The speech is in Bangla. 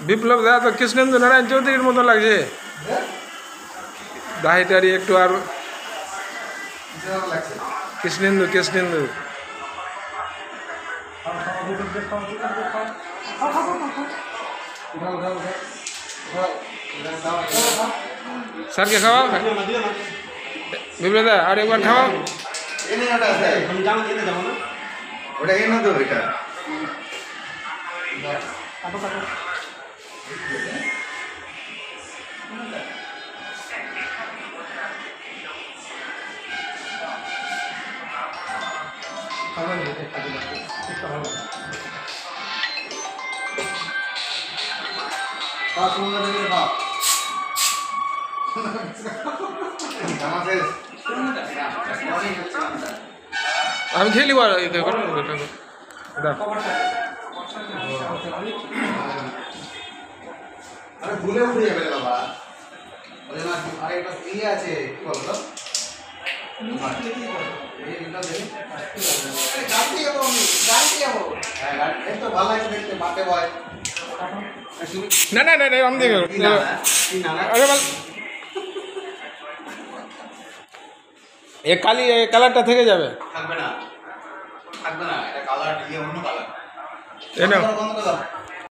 বিপ্লব দা তো কৃষ্ণেন্দু নারায়ণ চৌধুরীর মতো লাগছে, দাহিটারি একটু আর কৃষ্ণেন্দু কৃষ্ণেন্দু। স্যারকে খাওয়াও, বিপ্লব দা আর একবার খাওয়াও। আমি খেয়ে নিব, ভুলে উঠে যাবে বাবা। আরেকটা ইয়ে আছে কি বলতো, না না না আমি দেখে এ কালি কালারটা থেকে যাবে, থাকবে না থাকবে না, এটা কালার অন্য কালার। এই নাও।